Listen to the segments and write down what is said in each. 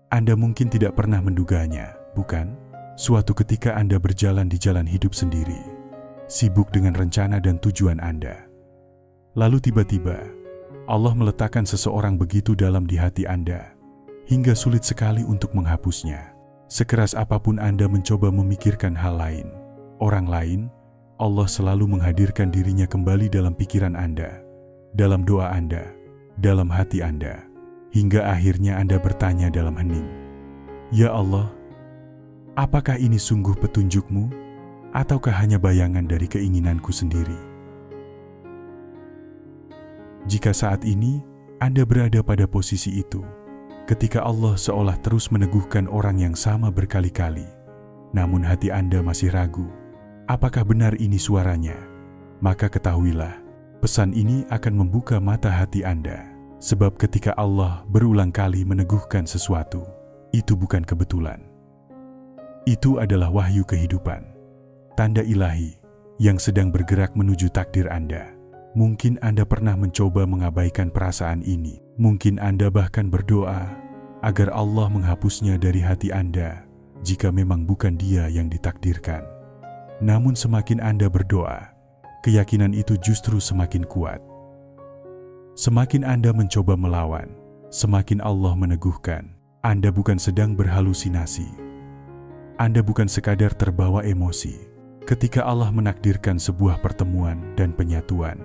Anda mungkin tidak pernah menduganya, bukan? Suatu ketika Anda berjalan di jalan hidup sendiri, sibuk dengan rencana dan tujuan Anda. Lalu tiba-tiba, Allah meletakkan seseorang begitu dalam di hati Anda, hingga sulit sekali untuk menghapusnya. Sekeras apapun Anda mencoba memikirkan hal lain, orang lain, Allah selalu menghadirkan dirinya kembali dalam pikiran Anda, dalam doa Anda, dalam hati Anda, hingga akhirnya Anda bertanya dalam hening, "Ya Allah, apakah ini sungguh petunjuk-Mu, ataukah hanya bayangan dari keinginanku sendiri?" Jika saat ini Anda berada pada posisi itu, ketika Allah seolah terus meneguhkan orang yang sama berkali-kali, namun hati Anda masih ragu, apakah benar ini suaranya? Maka ketahuilah, pesan ini akan membuka mata hati Anda. Sebab ketika Allah berulang kali meneguhkan sesuatu, itu bukan kebetulan. Itu adalah wahyu kehidupan, tanda ilahi yang sedang bergerak menuju takdir Anda. Mungkin Anda pernah mencoba mengabaikan perasaan ini. Mungkin Anda bahkan berdoa agar Allah menghapusnya dari hati Anda jika memang bukan Dia yang ditakdirkan. Namun semakin Anda berdoa, keyakinan itu justru semakin kuat. Semakin Anda mencoba melawan, semakin Allah meneguhkan. Anda bukan sedang berhalusinasi. Anda bukan sekadar terbawa emosi ketika Allah menakdirkan sebuah pertemuan dan penyatuan.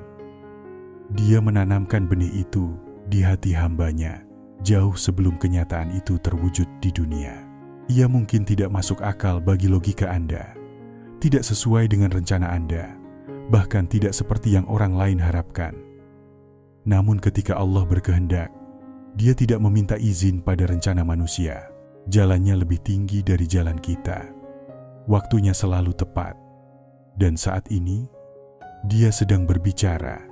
Dia menanamkan benih itu di hati hambanya jauh sebelum kenyataan itu terwujud di dunia. Ia mungkin tidak masuk akal bagi logika Anda, tidak sesuai dengan rencana Anda, bahkan tidak seperti yang orang lain harapkan. Namun ketika Allah berkehendak, Dia tidak meminta izin pada rencana manusia. Jalannya lebih tinggi dari jalan kita. Waktunya selalu tepat. Dan saat ini, Dia sedang berbicara,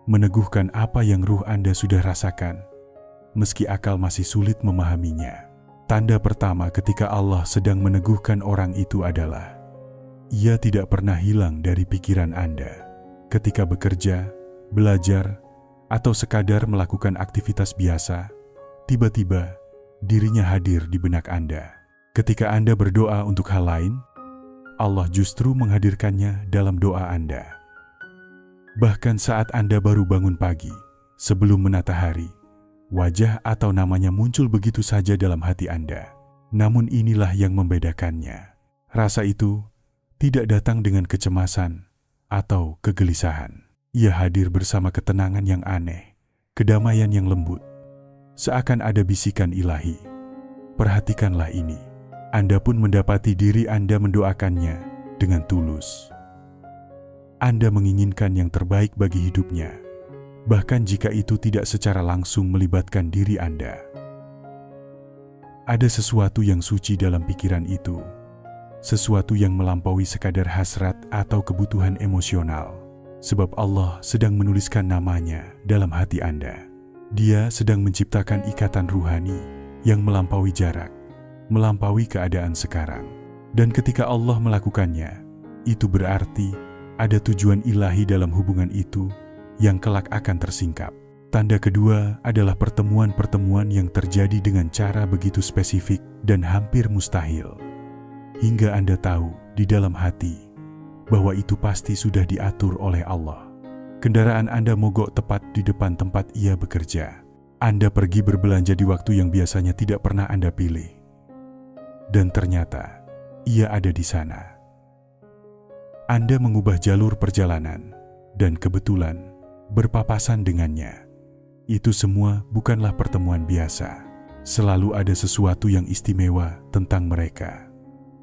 meneguhkan apa yang ruh Anda sudah rasakan, meski akal masih sulit memahaminya. Tanda pertama ketika Allah sedang meneguhkan orang itu adalah Ia tidak pernah hilang dari pikiran Anda. Ketika bekerja, belajar, atau sekadar melakukan aktivitas biasa, tiba-tiba dirinya hadir di benak Anda. Ketika Anda berdoa untuk hal lain, Allah justru menghadirkannya dalam doa Anda. Bahkan saat Anda baru bangun pagi, sebelum menata hari, wajah atau namanya muncul begitu saja dalam hati Anda. Namun inilah yang membedakannya. Rasa itu tidak datang dengan kecemasan atau kegelisahan. Ia hadir bersama ketenangan yang aneh, kedamaian yang lembut. Seakan ada bisikan ilahi. Perhatikanlah ini. Anda pun mendapati diri Anda mendoakannya dengan tulus. Anda menginginkan yang terbaik bagi hidupnya, bahkan jika itu tidak secara langsung melibatkan diri Anda. Ada sesuatu yang suci dalam pikiran itu, sesuatu yang melampaui sekadar hasrat atau kebutuhan emosional. Sebab Allah sedang menuliskan namanya dalam hati Anda. Dia sedang menciptakan ikatan ruhani yang melampaui jarak, melampaui keadaan sekarang. Dan ketika Allah melakukannya, itu berarti ada tujuan ilahi dalam hubungan itu yang kelak akan tersingkap. Tanda kedua adalah pertemuan-pertemuan yang terjadi dengan cara begitu spesifik dan hampir mustahil. Hingga Anda tahu di dalam hati bahwa itu pasti sudah diatur oleh Allah. Kendaraan Anda mogok tepat di depan tempat Ia bekerja. Anda pergi berbelanja di waktu yang biasanya tidak pernah Anda pilih. Dan ternyata, Ia ada di sana. Anda mengubah jalur perjalanan, dan kebetulan berpapasan dengannya. Itu semua bukanlah pertemuan biasa. Selalu ada sesuatu yang istimewa tentang mereka.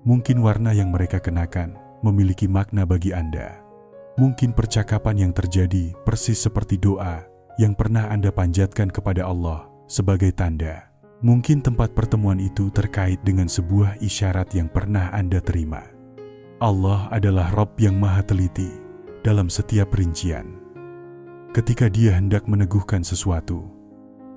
Mungkin warna yang mereka kenakan memiliki makna bagi Anda. Mungkin percakapan yang terjadi persis seperti doa yang pernah Anda panjatkan kepada Allah sebagai tanda. Mungkin tempat pertemuan itu terkait dengan sebuah isyarat yang pernah Anda terima. Allah adalah Rabb yang maha teliti dalam setiap rincian. Ketika Dia hendak meneguhkan sesuatu,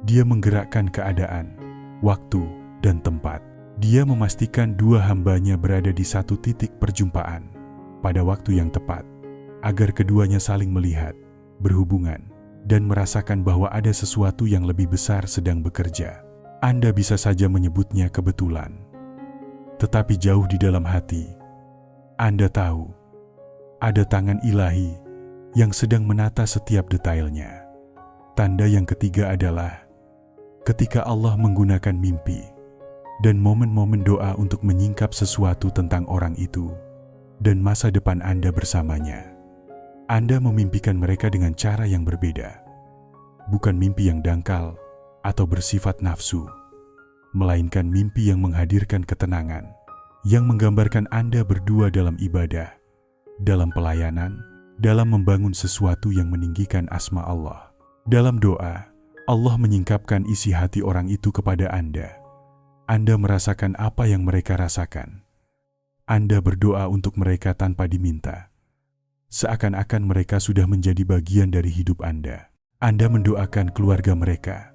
Dia menggerakkan keadaan, waktu, dan tempat. Dia memastikan dua hambanya berada di satu titik perjumpaan pada waktu yang tepat, agar keduanya saling melihat, berhubungan, dan merasakan bahwa ada sesuatu yang lebih besar sedang bekerja. Anda bisa saja menyebutnya kebetulan. Tetapi jauh di dalam hati, Anda tahu ada tangan ilahi yang sedang menata setiap detailnya. Tanda yang ketiga adalah ketika Allah menggunakan mimpi dan momen-momen doa untuk menyingkap sesuatu tentang orang itu dan masa depan Anda bersamanya. Anda memimpikan mereka dengan cara yang berbeda. Bukan mimpi yang dangkal atau bersifat nafsu, melainkan mimpi yang menghadirkan ketenangan, yang menggambarkan Anda berdua dalam ibadah, dalam pelayanan, dalam membangun sesuatu yang meninggikan asma Allah. Dalam doa, Allah menyingkapkan isi hati orang itu kepada Anda. Anda merasakan apa yang mereka rasakan. Anda berdoa untuk mereka tanpa diminta. Seakan-akan mereka sudah menjadi bagian dari hidup Anda. Anda mendoakan keluarga mereka,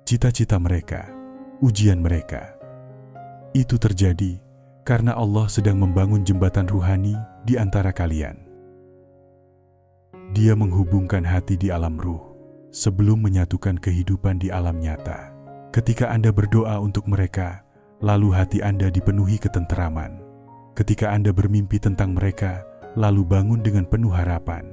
cita-cita mereka, ujian mereka. Itu terjadi karena Allah sedang membangun jembatan ruhani di antara kalian. Dia menghubungkan hati di alam ruh sebelum menyatukan kehidupan di alam nyata. Ketika Anda berdoa untuk mereka, lalu hati Anda dipenuhi ketenteraman. Ketika Anda bermimpi tentang mereka, lalu bangun dengan penuh harapan.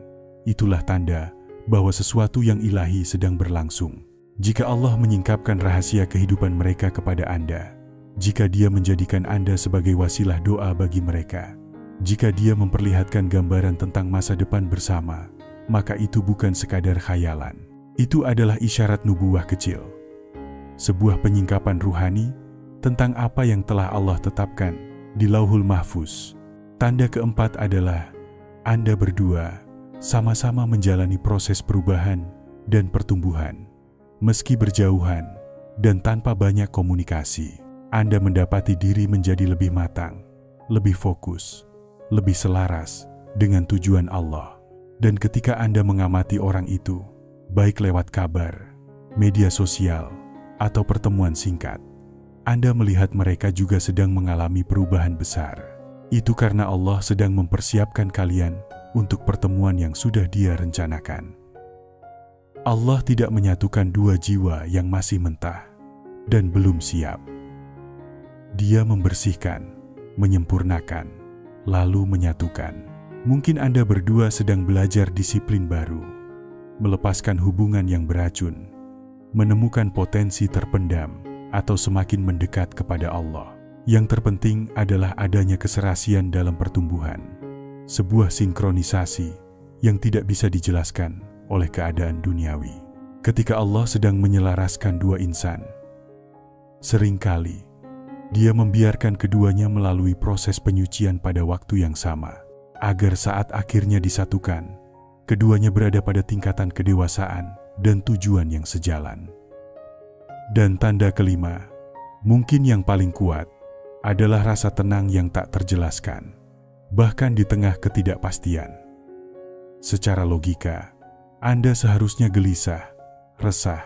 Itulah tanda bahwa sesuatu yang ilahi sedang berlangsung. Jika Allah menyingkapkan rahasia kehidupan mereka kepada Anda, jika Dia menjadikan Anda sebagai wasilah doa bagi mereka, jika Dia memperlihatkan gambaran tentang masa depan bersama, maka itu bukan sekadar khayalan. Itu adalah isyarat nubuwah kecil. Sebuah penyingkapan ruhani tentang apa yang telah Allah tetapkan di Lauhul Mahfuz. Tanda keempat adalah Anda berdua sama-sama menjalani proses perubahan dan pertumbuhan. Meski berjauhan dan tanpa banyak komunikasi, Anda mendapati diri menjadi lebih matang, lebih fokus, lebih selaras dengan tujuan Allah. Dan ketika Anda mengamati orang itu, baik lewat kabar, media sosial, atau pertemuan singkat, Anda melihat mereka juga sedang mengalami perubahan besar. Itu karena Allah sedang mempersiapkan kalian untuk pertemuan yang sudah Dia rencanakan. Allah tidak menyatukan dua jiwa yang masih mentah dan belum siap. Dia membersihkan, menyempurnakan, lalu menyatukan. Mungkin Anda berdua sedang belajar disiplin baru, melepaskan hubungan yang beracun, menemukan potensi terpendam, atau semakin mendekat kepada Allah. Yang terpenting adalah adanya keserasian dalam pertumbuhan, sebuah sinkronisasi yang tidak bisa dijelaskan oleh keadaan duniawi. Ketika Allah sedang menyelaraskan dua insan, seringkali Dia membiarkan keduanya melalui proses penyucian pada waktu yang sama, agar saat akhirnya disatukan, keduanya berada pada tingkatan kedewasaan dan tujuan yang sejalan. Dan tanda kelima, mungkin yang paling kuat, adalah rasa tenang yang tak terjelaskan, bahkan di tengah ketidakpastian. Secara logika, Anda seharusnya gelisah, resah,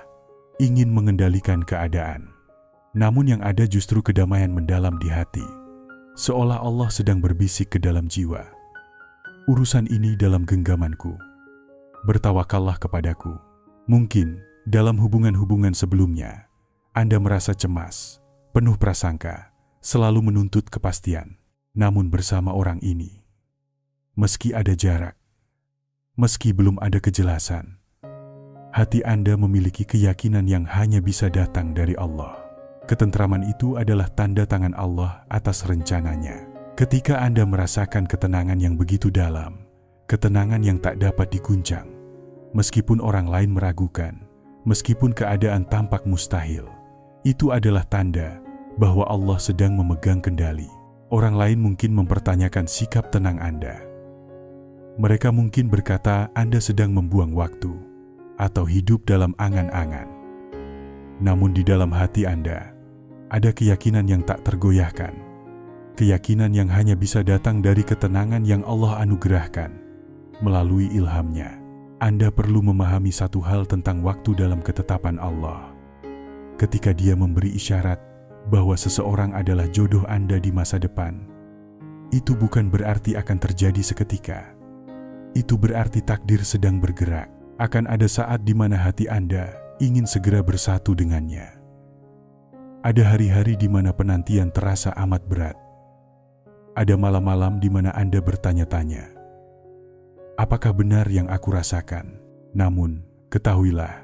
ingin mengendalikan keadaan. Namun yang ada justru kedamaian mendalam di hati, seolah Allah sedang berbisik ke dalam jiwa. Urusan ini dalam genggamanku. Bertawakallah kepadaku. Mungkin dalam hubungan-hubungan sebelumnya, Anda merasa cemas, penuh prasangka, selalu menuntut kepastian. Namun bersama orang ini, meski ada jarak, meski belum ada kejelasan, hati Anda memiliki keyakinan yang hanya bisa datang dari Allah. Ketentraman itu adalah tanda tangan Allah atas rencananya. Ketika Anda merasakan ketenangan yang begitu dalam, ketenangan yang tak dapat diguncang, meskipun orang lain meragukan, meskipun keadaan tampak mustahil, itu adalah tanda bahwa Allah sedang memegang kendali. Orang lain mungkin mempertanyakan sikap tenang Anda. Mereka mungkin berkata Anda sedang membuang waktu atau hidup dalam angan-angan. Namun di dalam hati Anda ada keyakinan yang tak tergoyahkan. Keyakinan yang hanya bisa datang dari ketenangan yang Allah anugerahkan melalui ilhamnya. Anda perlu memahami satu hal tentang waktu dalam ketetapan Allah. Ketika Dia memberi isyarat bahwa seseorang adalah jodoh Anda di masa depan, itu bukan berarti akan terjadi seketika. Itu berarti takdir sedang bergerak. Akan ada saat di mana hati Anda ingin segera bersatu dengannya. Ada hari-hari di mana penantian terasa amat berat. Ada malam-malam di mana Anda bertanya-tanya, apakah benar yang aku rasakan? Namun, ketahuilah,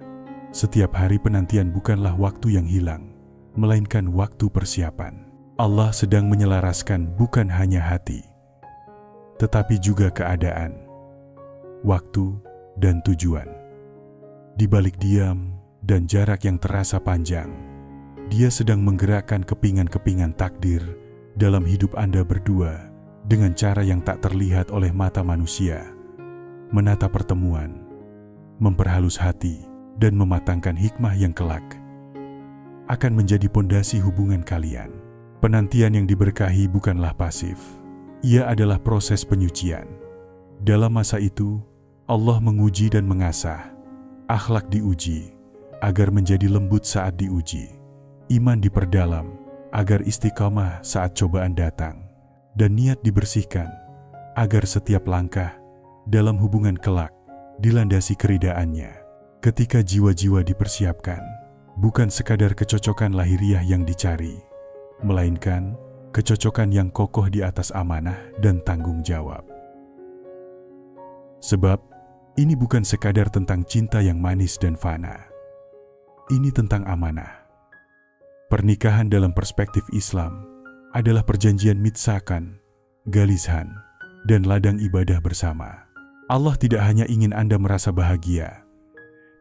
setiap hari penantian bukanlah waktu yang hilang, melainkan waktu persiapan. Allah sedang menyelaraskan bukan hanya hati, tetapi juga keadaan, waktu, dan tujuan. Di balik diam dan jarak yang terasa panjang, Dia sedang menggerakkan kepingan-kepingan takdir dalam hidup Anda berdua dengan cara yang tak terlihat oleh mata manusia. Menata pertemuan, memperhalus hati, dan mematangkan hikmah yang kelak akan menjadi pondasi hubungan kalian. Penantian yang diberkahi bukanlah pasif. Ia adalah proses penyucian. Dalam masa itu, Allah menguji dan mengasah. Akhlak diuji agar menjadi lembut saat diuji. Iman diperdalam agar istiqamah saat cobaan datang. Dan niat dibersihkan agar setiap langkah dalam hubungan kelak dilandasi keridaannya. Ketika jiwa-jiwa dipersiapkan, bukan sekadar kecocokan lahiriah yang dicari, melainkan kecocokan yang kokoh di atas amanah dan tanggung jawab. Sebab, ini bukan sekadar tentang cinta yang manis dan fana. Ini tentang amanah. Pernikahan dalam perspektif Islam adalah perjanjian mitsakan, galizhan, dan ladang ibadah bersama. Allah tidak hanya ingin Anda merasa bahagia.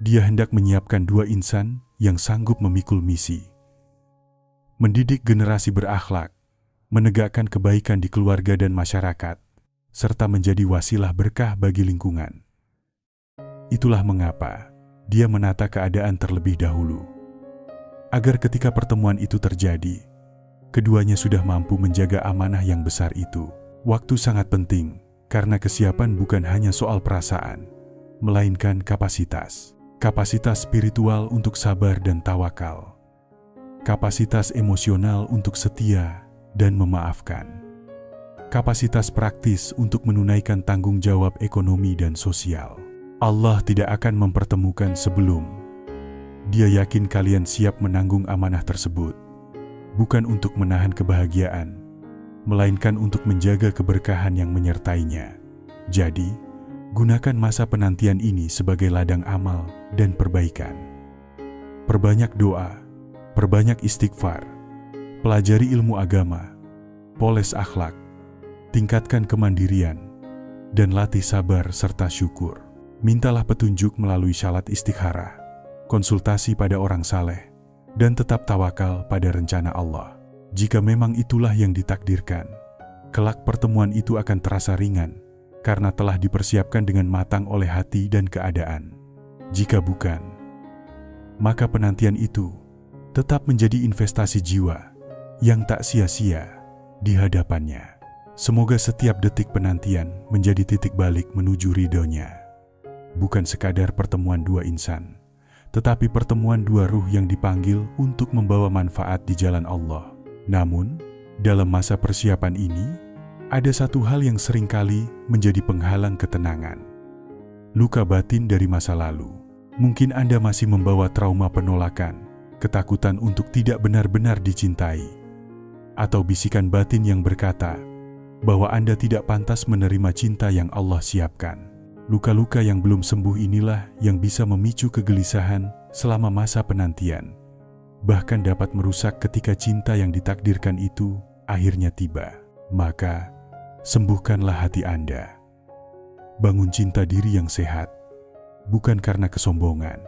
Dia hendak menyiapkan dua insan yang sanggup memikul misi. Mendidik generasi berakhlak, menegakkan kebaikan di keluarga dan masyarakat, serta menjadi wasilah berkah bagi lingkungan. Itulah mengapa Dia menata keadaan terlebih dahulu, agar ketika pertemuan itu terjadi, keduanya sudah mampu menjaga amanah yang besar itu. Waktu sangat penting, karena kesiapan bukan hanya soal perasaan, melainkan kapasitas. Kapasitas spiritual untuk sabar dan tawakal. Kapasitas emosional untuk setia dan memaafkan. Kapasitas praktis untuk menunaikan tanggung jawab ekonomi dan sosial. Allah tidak akan mempertemukan sebelum Dia yakin kalian siap menanggung amanah tersebut, bukan untuk menahan kebahagiaan, melainkan untuk menjaga keberkahan yang menyertainya. Jadi, gunakan masa penantian ini sebagai ladang amal dan perbaikan. Perbanyak doa, perbanyak istighfar, pelajari ilmu agama, poles akhlak, tingkatkan kemandirian, dan latih sabar serta syukur. Mintalah petunjuk melalui syalat istikharah, konsultasi pada orang saleh, dan tetap tawakal pada rencana Allah. Jika memang itulah yang ditakdirkan, kelak pertemuan itu akan terasa ringan, karena telah dipersiapkan dengan matang oleh hati dan keadaan. Jika bukan, maka penantian itu tetap menjadi investasi jiwa yang tak sia-sia di hadapannya. Semoga setiap detik penantian menjadi titik balik menuju ridhonya. Bukan sekadar pertemuan dua insan, tetapi pertemuan dua ruh yang dipanggil untuk membawa manfaat di jalan Allah. Namun, dalam masa persiapan ini, ada satu hal yang seringkali menjadi penghalang ketenangan. Luka batin dari masa lalu. Mungkin Anda masih membawa trauma penolakan, ketakutan untuk tidak benar-benar dicintai, atau bisikan batin yang berkata bahwa Anda tidak pantas menerima cinta yang Allah siapkan. Luka-luka yang belum sembuh inilah yang bisa memicu kegelisahan selama masa penantian, bahkan dapat merusak ketika cinta yang ditakdirkan itu akhirnya tiba. Maka, sembuhkanlah hati Anda. Bangun cinta diri yang sehat, bukan karena kesombongan,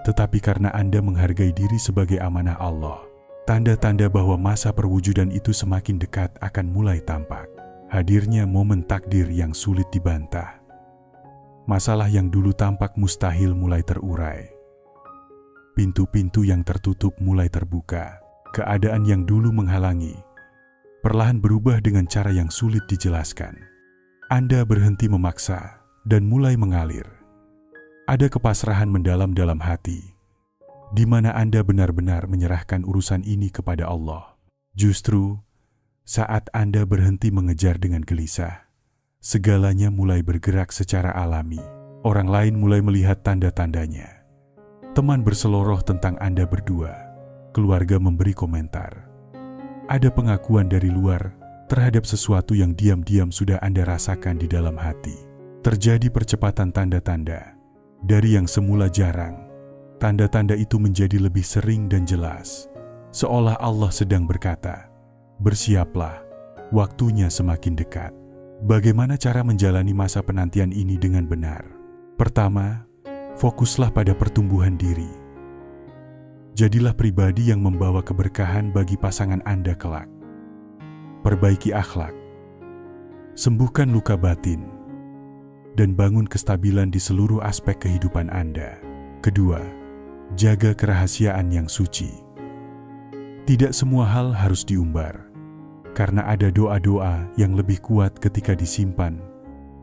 tetapi karena Anda menghargai diri sebagai amanah Allah. Tanda-tanda bahwa masa perwujudan itu semakin dekat akan mulai tampak. Hadirnya momen takdir yang sulit dibantah. Masalah yang dulu tampak mustahil mulai terurai. Pintu-pintu yang tertutup mulai terbuka. Keadaan yang dulu menghalangi perlahan berubah dengan cara yang sulit dijelaskan. Anda berhenti memaksa dan mulai mengalir. Ada kepasrahan mendalam dalam hati, di mana Anda benar-benar menyerahkan urusan ini kepada Allah. Justru saat Anda berhenti mengejar dengan gelisah, segalanya mulai bergerak secara alami. Orang lain mulai melihat tanda-tandanya. Teman berseloroh tentang Anda berdua. keluarga memberi komentar. Ada pengakuan dari luar terhadap sesuatu yang diam-diam sudah Anda rasakan di dalam hati. Terjadi percepatan tanda-tanda. Dari yang semula jarang, tanda-tanda itu menjadi lebih sering dan jelas. Seolah Allah sedang berkata, "Bersiaplah, waktunya semakin dekat." Bagaimana cara menjalani masa penantian ini dengan benar? Pertama, fokuslah pada pertumbuhan diri. Jadilah pribadi yang membawa keberkahan bagi pasangan Anda kelak. Perbaiki akhlak, sembuhkan luka batin, dan bangun kestabilan di seluruh aspek kehidupan Anda. Kedua, jaga kerahasiaan yang suci. Tidak semua hal harus diumbar, karena ada doa-doa yang lebih kuat ketika disimpan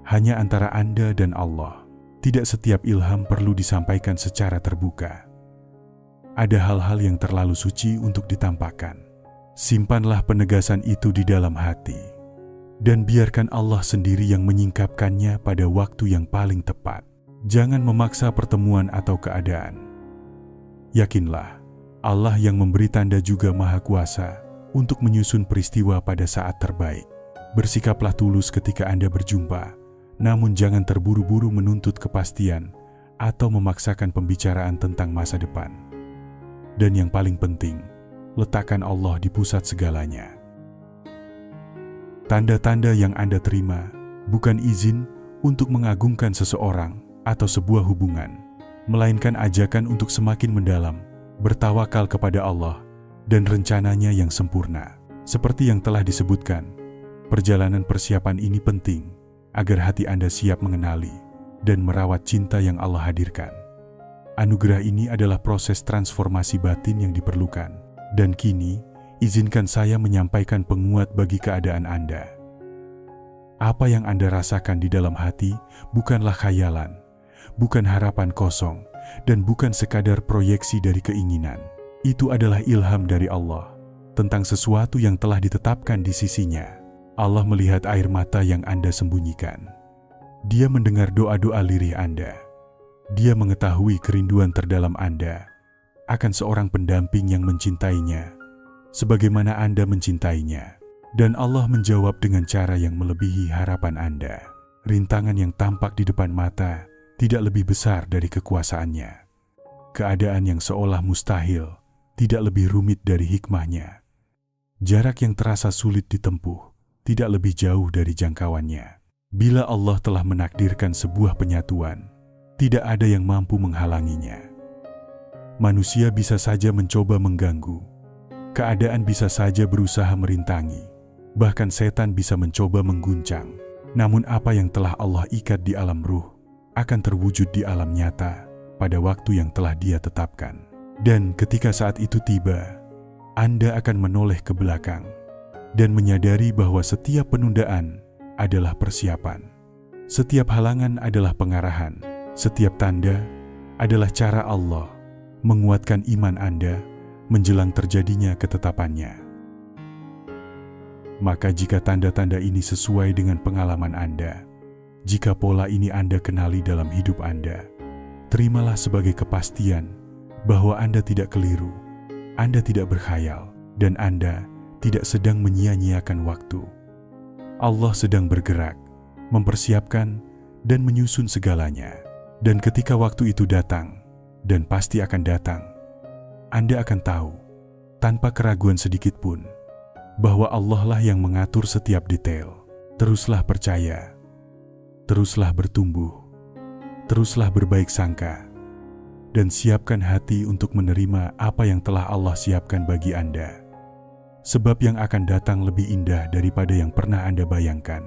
hanya antara Anda dan Allah. Tidak setiap ilham perlu disampaikan secara terbuka. Ada hal-hal yang terlalu suci untuk ditampakkan. Simpanlah penegasan itu di dalam hati, dan biarkan Allah sendiri yang menyingkapkannya pada waktu yang paling tepat. Jangan memaksa pertemuan atau keadaan. Yakinlah, Allah yang memberi tanda juga Maha Kuasa untuk menyusun peristiwa pada saat terbaik. Bersikaplah tulus ketika Anda berjumpa, namun jangan terburu-buru menuntut kepastian atau memaksakan pembicaraan tentang masa depan. Dan yang paling penting, letakkan Allah di pusat segalanya. Tanda-tanda yang Anda terima bukan izin untuk mengagungkan seseorang atau sebuah hubungan, melainkan ajakan untuk semakin mendalam, bertawakal kepada Allah dan rencananya yang sempurna. Seperti yang telah disebutkan, perjalanan persiapan ini penting agar hati Anda siap mengenali dan merawat cinta yang Allah hadirkan. Anugerah ini adalah proses transformasi batin yang diperlukan. Dan kini, izinkan saya menyampaikan penguat bagi keadaan Anda. Apa yang Anda rasakan di dalam hati bukanlah khayalan, bukan harapan kosong, dan bukan sekadar proyeksi dari keinginan. Itu adalah ilham dari Allah tentang sesuatu yang telah ditetapkan di sisinya. Allah melihat air mata yang Anda sembunyikan. Dia mendengar doa-doa lirih Anda. Dia mengetahui kerinduan terdalam Anda akan seorang pendamping yang mencintainya sebagaimana Anda mencintainya. Dan Allah menjawab dengan cara yang melebihi harapan Anda. Rintangan yang tampak di depan mata tidak lebih besar dari kekuasaannya. Keadaan yang seolah mustahil tidak lebih rumit dari hikmahnya. Jarak yang terasa sulit ditempuh tidak lebih jauh dari jangkauannya. Bila Allah telah menakdirkan sebuah penyatuan, tidak ada yang mampu menghalanginya. Manusia bisa saja mencoba mengganggu. Keadaan bisa saja berusaha merintangi. Bahkan setan bisa mencoba mengguncang. Namun apa yang telah Allah ikat di alam ruh akan terwujud di alam nyata pada waktu yang telah Dia tetapkan. Dan ketika saat itu tiba, Anda akan menoleh ke belakang dan menyadari bahwa setiap penundaan adalah persiapan. Setiap halangan adalah pengarahan. Setiap tanda adalah cara Allah menguatkan iman Anda menjelang terjadinya ketetapannya. Maka jika tanda-tanda ini sesuai dengan pengalaman Anda, jika pola ini Anda kenali dalam hidup Anda, terimalah sebagai kepastian bahwa Anda tidak keliru, Anda tidak berkhayal, dan Anda tidak sedang menyia-nyiakan waktu. Allah sedang bergerak, mempersiapkan, dan menyusun segalanya. Dan ketika waktu itu datang, dan pasti akan datang, Anda akan tahu, tanpa keraguan sedikit pun, bahwa Allah lah yang mengatur setiap detail. Teruslah percaya, teruslah bertumbuh, teruslah berbaik sangka, dan siapkan hati untuk menerima apa yang telah Allah siapkan bagi Anda. Sebab yang akan datang lebih indah daripada yang pernah Anda bayangkan.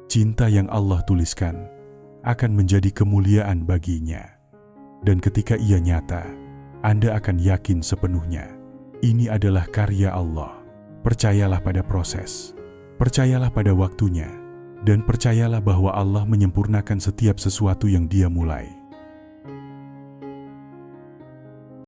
Cinta yang Allah tuliskan akan menjadi kemuliaan baginya. Dan ketika ia nyata, Anda akan yakin sepenuhnya, ini adalah karya Allah. Percayalah pada proses, percayalah pada waktunya, dan percayalah bahwa Allah menyempurnakan setiap sesuatu yang Dia mulai.